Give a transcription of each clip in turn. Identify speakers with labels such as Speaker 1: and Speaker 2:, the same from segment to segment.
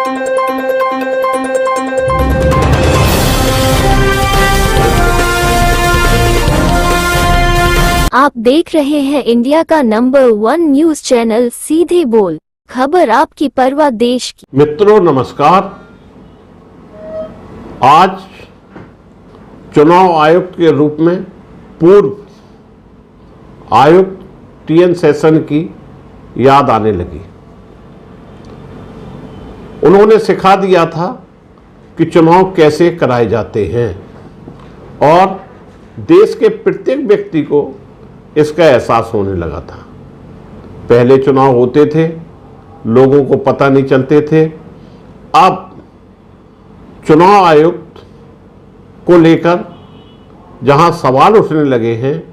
Speaker 1: आप देख रहे हैं इंडिया का नंबर 1 न्यूज चैनल सीधे बोल, खबर आपकी परवाह देश की।
Speaker 2: मित्रों नमस्कार। आज चुनाव आयुक्त के रूप में पूर्व आयुक्त टीएन सेशन की याद आने लगी। उन्होंने सिखा दिया था कि चुनाव कैसे कराए जाते हैं और देश के प्रत्येक व्यक्ति को इसका एहसास होने लगा था। पहले चुनाव होते थे, लोगों को पता नहीं चलते थे। अब चुनाव आयुक्त को लेकर जहां सवाल उठने लगे हैं,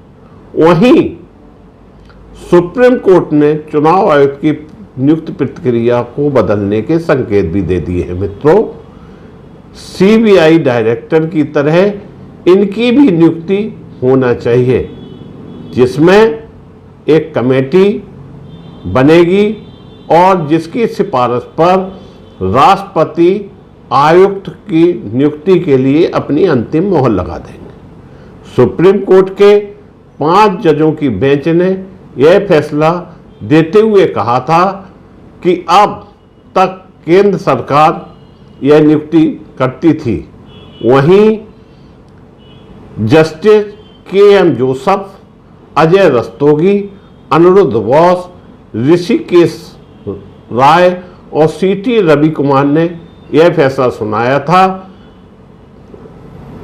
Speaker 2: वहीं सुप्रीम कोर्ट ने चुनाव आयुक्त की नियुक्ति प्रक्रिया को बदलने के संकेत भी दे दिए हैं। मित्रों, सीबीआई डायरेक्टर की तरह इनकी भी नियुक्ति होना चाहिए, जिसमें एक कमेटी बनेगी और जिसकी सिफारिश पर राष्ट्रपति आयुक्त की नियुक्ति के लिए अपनी अंतिम मोहर लगा देंगे। सुप्रीम कोर्ट के 5 जजों की बेंच ने यह फैसला देते हुए कहा था कि अब तक केंद्र सरकार यह नियुक्ति करती थी। वहीं justice K M. Joseph, Ajay Rastogi, Aniruddha Bose, Hrishikesh Roy और सी.टी. रवि कुमार ने यह फैसला सुनाया था।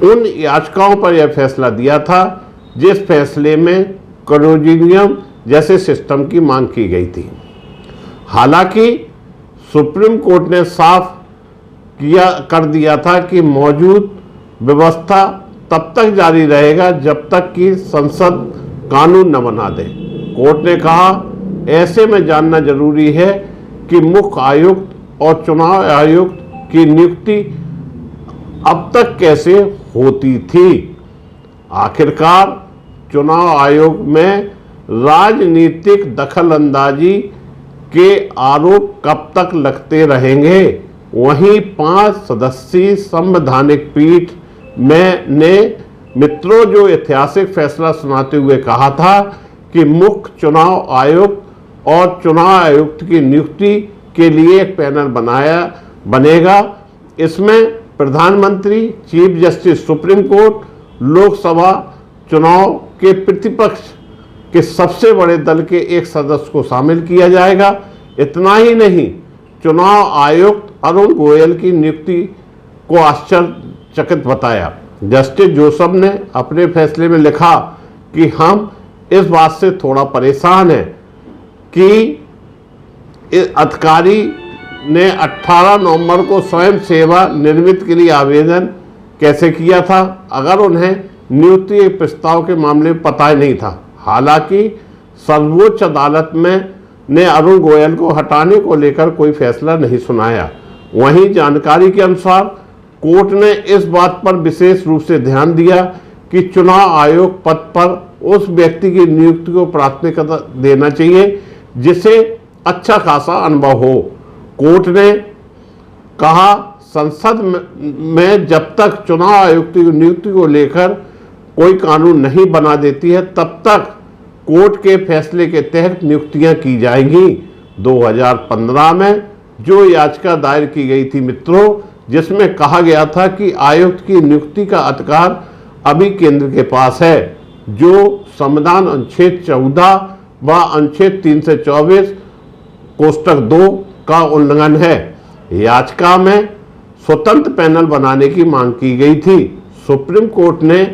Speaker 2: उन याचिकाओं पर यह फैसला दिया था जिस फैसले में करोजिनियम जैसे सिस्टम की मांग की गई थी। हालांकि सुप्रीम कोर्ट ने साफ कर दिया था कि मौजूद व्यवस्था तब तक जारी रहेगा जब तक कि संसद कानून न बना दे। कोर्ट ने कहा, ऐसे में जानना जरूरी है कि मुख्य आयुक्त और चुनाव आयुक्त की नियुक्ति अब तक कैसे होती थी। आखिरकार चुनाव आयोग में राजनीतिक दखलंदाजी के आरोप कब तक लगते रहेंगे। वहीं 5 सदस्यीय संवैधानिक पीठ ने मित्रों जो ऐतिहासिक फैसला सुनाते हुए कहा था कि मुख्य चुनाव आयुक्त और चुनाव आयुक्त की नियुक्ति के लिए एक पैनल बनेगा। इसमें प्रधानमंत्री, chief justice supreme court, Lok Sabha चुनाव के प्रतिपक्ष के सबसे बड़े दल के एक सदस्य को शामिल किया जाएगा। इतना ही नहीं, चुनाव आयुक्त अरुण गोयल की नियुक्ति को आश्चर्यचकित बताया। जस्टिस जोसेफ ने अपने फैसले में लिखा कि हम इस बात से थोड़ा परेशान हैं कि अधिकारी ने 18 नवंबर को स्वयं सेवा निवृत्ति के लिए आवेदन कैसे किया था, अगर उन्हें नियुक्ति प्रस्ताव के मामले में पता ही नहीं था। हालांकि सर्वोच्च अदालत ने अरुण गोयल को हटाने को लेकर कोई फैसला नहीं सुनाया। वहीं जानकारी के अनुसार कोर्ट ने इस बात पर विशेष रूप से ध्यान दिया कि चुनाव आयोग पद पर उस व्यक्ति की नियुक्ति को प्राथमिकता देना चाहिए जिसे अच्छा खासा अनुभव हो। कोर्ट ने कहा, संसद में जब तक चुनाव आयुक्त की नियुक्ति को लेकर कोई कानून नहीं बना देती है, तब तक कोर्ट के फैसले के तहत नियुक्तियां की जाएंगी। 2015 में जो याचिका दायर की गई थी मित्रों, जिसमें कहा गया था कि आयुक्त की नियुक्ति का अधिकार अभी केंद्र के पास है, जो संविधान अनुच्छेद 14 व अनुच्छेद 324 कोष्टक 2 का उल्लंघन है। याचिका में स्वतंत्र पैनल बनाने की मांग की गई थी। सुप्रीम कोर्ट ने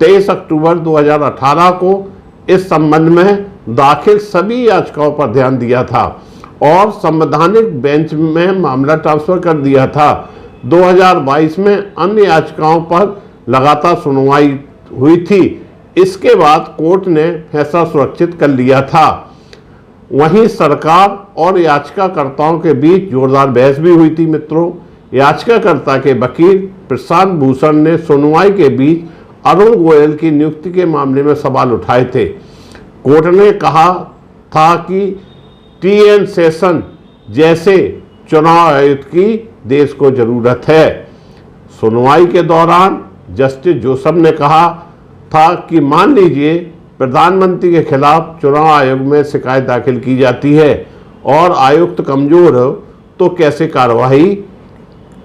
Speaker 2: 23 अक्टूबर 2018 को इस संबंध में दाखिल सभी याचिकाओं पर ध्यान दिया था और संवैधानिक बेंच में मामला ट्रांसफर कर दिया था। 2022 में अन्य याचिकाओं पर लगातार सुनवाई हुई थी। इसके बाद कोर्ट ने फैसला सुरक्षित कर लिया था। वहीं सरकार और याचिकाकर्ताओं के बीच जोरदार बहस भी हुई थी मित्रों। याचिकाकर्ता के वकील प्रशांत भूषण ने सुनवाई के बीच अरुण गोयल की नियुक्ति के मामले में सवाल उठाए थे। कोर्ट ने कहा था कि टीएन सेशन जैसे चुनाव आयुक्त की देश को जरूरत है। सुनवाई के दौरान जस्टिस जोसेफ ने कहा था कि मान लीजिए प्रधानमंत्री के खिलाफ चुनाव आयोग में शिकायत दाखिल की जाती है और आयुक्त कमजोर हो तो कैसे कार्रवाई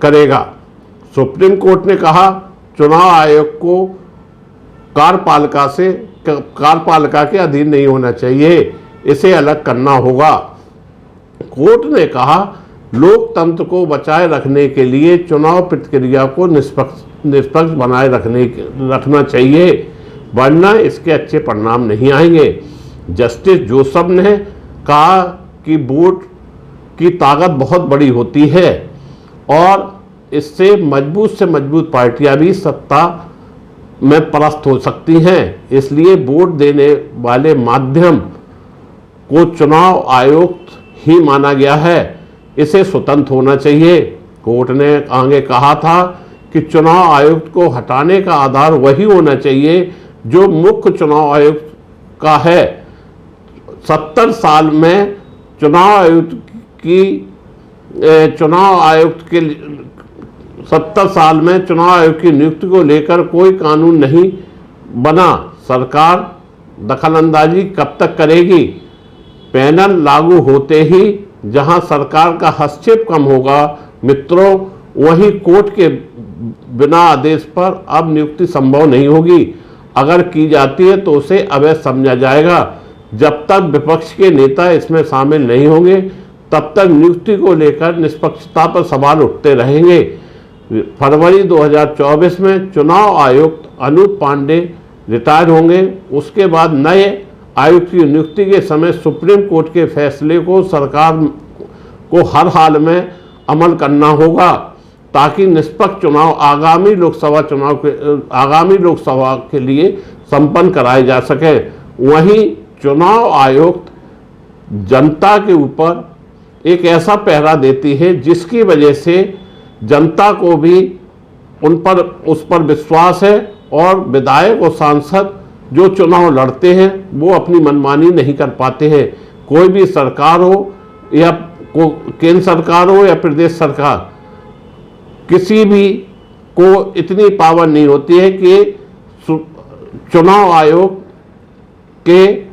Speaker 2: करेगा। सुप्रीम कोर्ट ने कहा चुनाव आयोग को कार्यपालिका के अधीन नहीं होना चाहिए, इसे अलग करना होगा। कोर्ट ने कहा लोकतंत्र को बचाए रखने के लिए चुनाव प्रक्रिया को निष्पक्ष बनाए रखना चाहिए, वरना इसके अच्छे परिणाम नहीं आएंगे। जस्टिस जोसेफ ने कहा कि बोर्ड की ताकत बहुत बड़ी होती है और इससे मजबूत से मजबूत पार्टियां भी सत्ता में परास्त हो सकती हैं, इसलिए वोट देने वाले माध्यम को चुनाव आयुक्त ही माना गया है, इसे स्वतंत्र होना चाहिए। कोर्ट ने आगे कहा था कि चुनाव आयुक्त को हटाने का आधार वही होना चाहिए जो मुख्य चुनाव आयुक्त का है। 70 साल में चुनाव आयुक्त की 70 साल में चुनाव आयोग की नियुक्ति को लेकर कोई कानून नहीं बना, सरकार दखलंदाजी कब तक करेगी। पैनल लागू होते ही जहां सरकार का हस्तक्षेप कम होगा मित्रों, वहीं कोर्ट के बिना आदेश पर अब नियुक्ति संभव नहीं होगी। अगर की जाती है तो उसे अवैध समझा जाएगा। जब तक विपक्ष के नेता इसमें शामिल नहीं होंगे तब तक नियुक्ति को लेकर निष्पक्षता पर सवाल उठते रहेंगे। फरवरी 2024 में चुनाव आयुक्त अनूप पांडे रिटायर होंगे। उसके बाद नए आयुक्त की नियुक्ति के समय सुप्रीम कोर्ट के फैसले को सरकार को हर हाल में अमल करना होगा ताकि निष्पक्ष चुनाव आगामी लोकसभा के लिए संपन्न कराए जा सके। वहीं चुनाव आयुक्त जनता के ऊपर एक ऐसा पहरा देती है जिसकी वजह से जनता को भी उस पर विश्वास है और विधायक और सांसद जो चुनाव लड़ते हैं वो अपनी मनमानी नहीं कर पाते हैं। कोई भी सरकार हो या केंद्र सरकार हो या प्रदेश सरकार, किसी भी को इतनी पावर नहीं होती है कि चुनाव आयोग के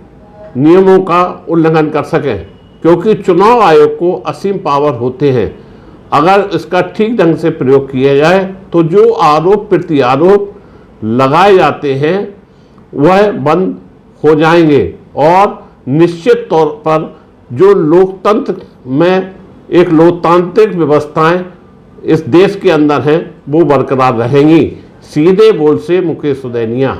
Speaker 2: नियमों का उल्लंघन कर सकें, क्योंकि चुनाव आयोग को असीम पावर होते हैं। अगर इसका ठीक ढंग से प्रयोग किया जाए तो जो आरोप प्रत्यारोप लगाए जाते हैं वह बंद हो जाएंगे और निश्चित तौर पर जो लोकतंत्र में एक लोकतांत्रिक व्यवस्थाएं इस देश के अंदर हैं वो बरकरार रहेंगी। सीधे बोल से मुकेश सुदैनिया।